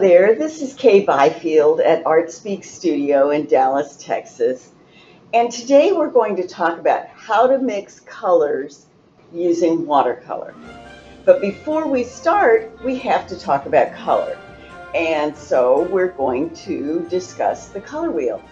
there, this is Kay Byfield at ArtSpeaks Studio in Dallas, Texas. And today we're going to talk about how to mix colors using watercolor. But before we start, we have to talk about color. And so we're going to discuss the color wheel.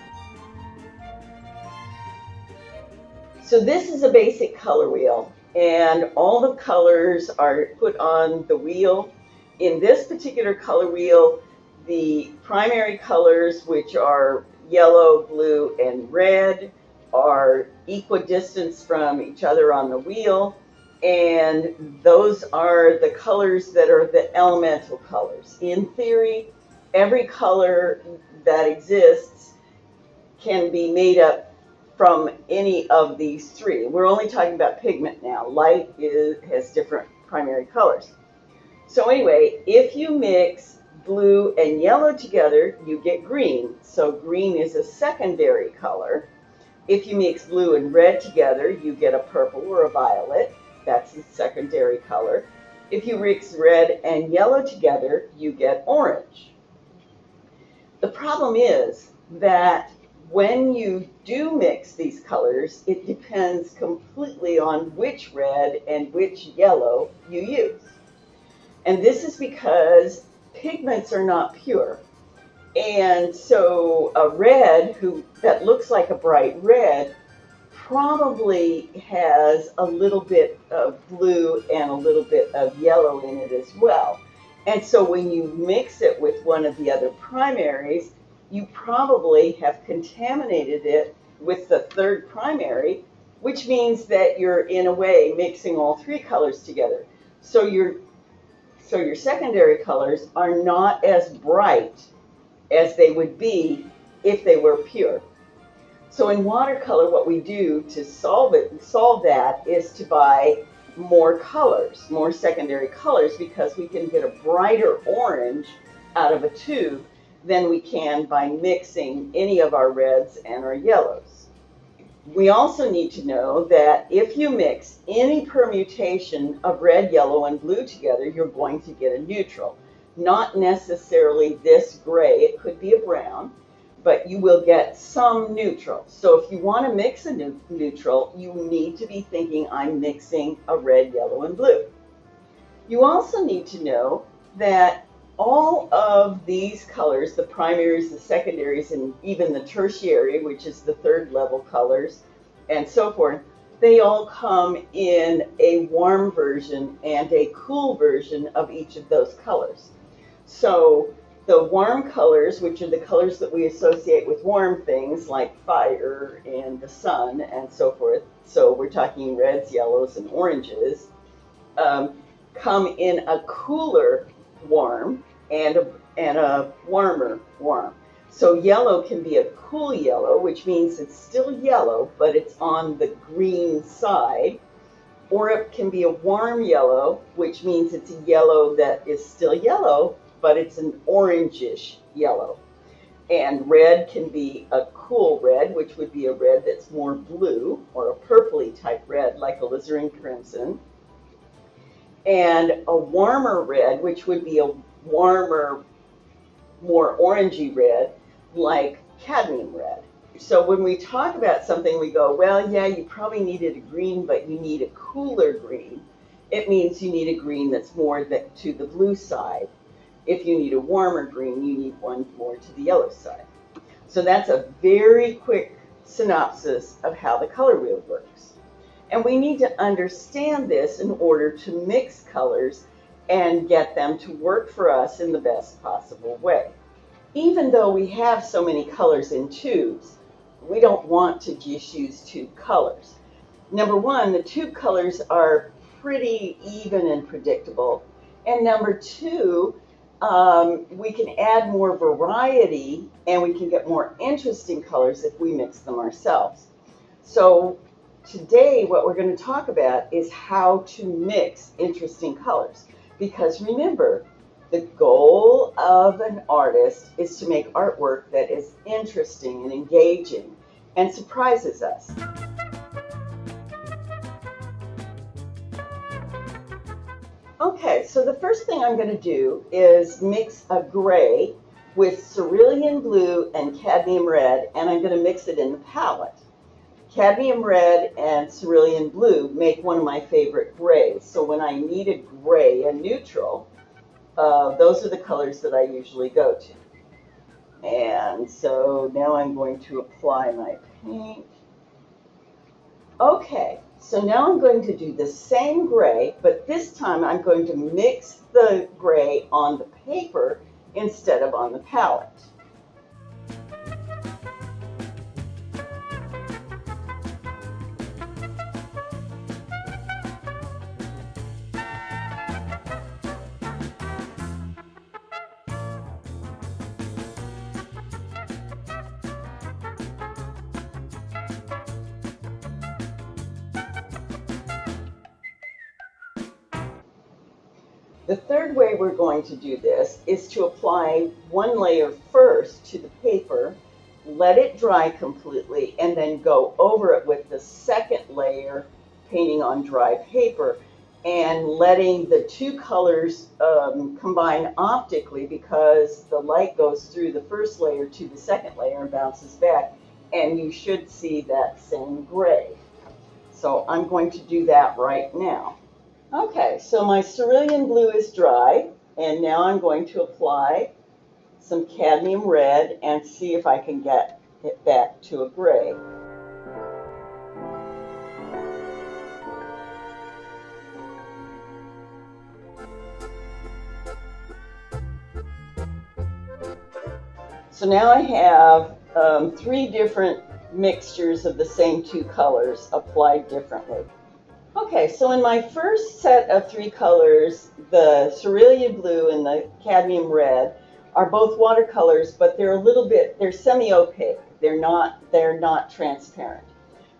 So this is a basic color wheel, and all the colors are put on the wheel. In this particular color wheel, the primary colors, which are yellow, blue, and red, are equidistant from each other on the wheel, and those are the colors that are the elemental colors. In theory, every color that exists can be made up from any of these three. We're only talking about pigment now. Light has different primary colors. So anyway, if you mix blue and yellow together, you get green. So green is a secondary color. If you mix blue and red together, you get a purple or a violet. That's a secondary color. If you mix red and yellow together, you get orange. The problem is that when you do mix these colors, it depends completely on which red and which yellow you use. And this is because pigments are not pure. And so a red that looks like a bright red probably has a little bit of blue and a little bit of yellow in it as well. And so when you mix it with one of the other primaries, you probably have contaminated it with the third primary, which means that you're in a way mixing all three colors together. So your secondary colors are not as bright as they would be if they were pure. So in watercolor, what we do to solve that is to buy more colors, more secondary colors, because we can get a brighter orange out of a tube than we can by mixing any of our reds and our yellows. We also need to know that if you mix any permutation of red, yellow, and blue together, you're going to get a neutral. Not necessarily this gray, it could be a brown, but you will get some neutral. So if you want to mix a neutral, you need to be thinking, I'm mixing a red, yellow, and blue. You also need to know that all of these colors, the primaries, the secondaries, and even the tertiary, which is the third level colors, and so forth, they all come in a warm version and a cool version of each of those colors. So the warm colors, which are the colors that we associate with warm things like fire and the sun and so forth, so we're talking reds, yellows, and oranges, come in a cooler warm and a warmer warm. So yellow can be a cool yellow, which means it's still yellow, but it's on the green side. Or it can be a warm yellow, which means it's a yellow that is still yellow, but it's an orangish yellow. And red can be a cool red, which would be a red that's more blue, or a purpley type red, like alizarin crimson. And a warmer red, which would be a warmer, more orangey red, like cadmium red. So when we talk about something, we go, well, yeah, you probably needed a green, but you need a cooler green. It means you need a green that's more to the blue side. If you need a warmer green, you need one more to the yellow side. So that's a very quick synopsis of how the color wheel works. And we need to understand this in order to mix colors and get them to work for us in the best possible way. Even though we have so many colors in tubes, we don't want to just use tube colors. Number one, the tube colors are pretty even and predictable. And number two, we can add more variety and we can get more interesting colors if we mix them ourselves. So today what we're going to talk about is how to mix interesting colors. Because remember, the goal of an artist is to make artwork that is interesting and engaging and surprises us. Okay, So the first thing I'm going to do is mix a gray with cerulean blue and cadmium red, and I'm going to mix it in the palette. Cadmium red and cerulean blue make one of my favorite grays. So when I need a gray, a neutral, those are the colors that I usually go to. And so now I'm going to apply my paint. Okay, so now I'm going to do the same gray, but this time I'm going to mix the gray on the paper instead of on the palette. The third way we're going to do this is to apply one layer first to the paper, let it dry completely, and then go over it with the second layer, painting on dry paper, and letting the two colors combine optically, because the light goes through the first layer to the second layer and bounces back, and you should see that same gray. So I'm going to do that right now. Okay, so my cerulean blue is dry, and now I'm going to apply some cadmium red and see if I can get it back to a gray. So now I have 3 different mixtures of the same 2 colors applied differently. Okay, so in my first set of 3 colors, the cerulean blue and the cadmium red are both watercolors, but they're semi-opaque. They're not transparent.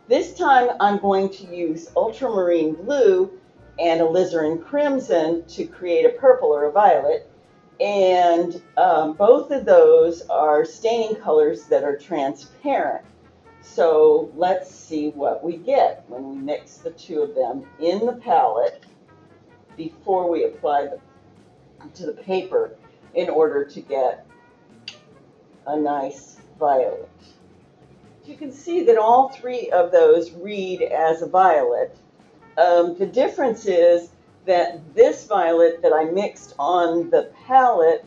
This time I'm going to use ultramarine blue and alizarin crimson to create a purple or a violet. And both of those are staining colors that are transparent. So let's see what we get when we mix the 2 of them in the palette before we apply them to the paper in order to get a nice violet. You can see that all 3 of those read as a violet. The difference is that this violet that I mixed on the palette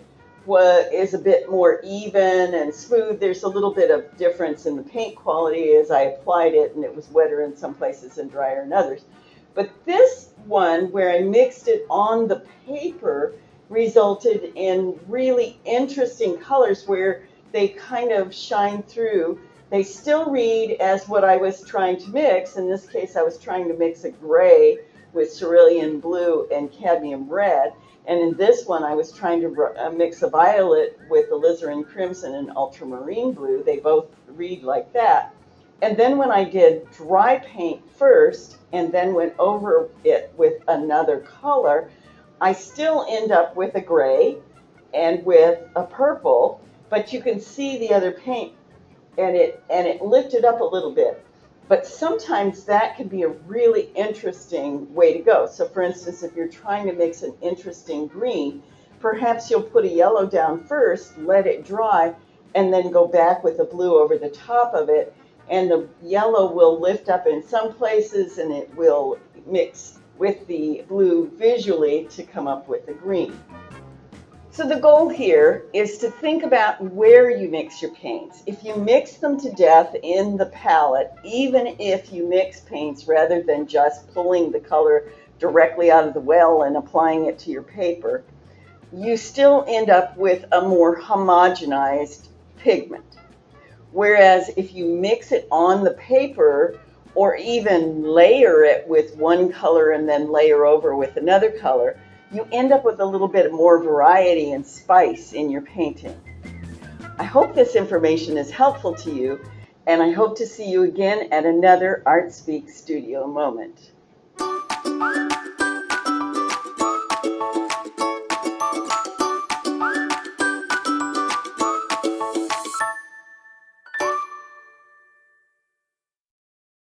is a bit more even and smooth. There's a little bit of difference in the paint quality as I applied it, and it was wetter in some places and drier in others. But this one, where I mixed it on the paper, resulted in really interesting colors where they kind of shine through. They still read as what I was trying to mix. In this case, I was trying to mix a gray with cerulean blue and cadmium red. And in this one, I was trying to mix a violet with alizarin crimson and ultramarine blue. They both read like that. And then when I did dry paint first and then went over it with another color, I still end up with a gray and with a purple, but you can see the other paint and it lifted up a little bit. But sometimes that can be a really interesting way to go. So for instance, if you're trying to mix an interesting green, perhaps you'll put a yellow down first, let it dry, and then go back with the blue over the top of it. And the yellow will lift up in some places and it will mix with the blue visually to come up with the green. So the goal here is to think about where you mix your paints. If you mix them to death in the palette, even if you mix paints rather than just pulling the color directly out of the well and applying it to your paper, you still end up with a more homogenized pigment. Whereas if you mix it on the paper or even layer it with one color and then layer over with another color, you end up with a little bit more variety and spice in your painting. I hope this information is helpful to you, and I hope to see you again at another ArtSpeaks Studio Moment.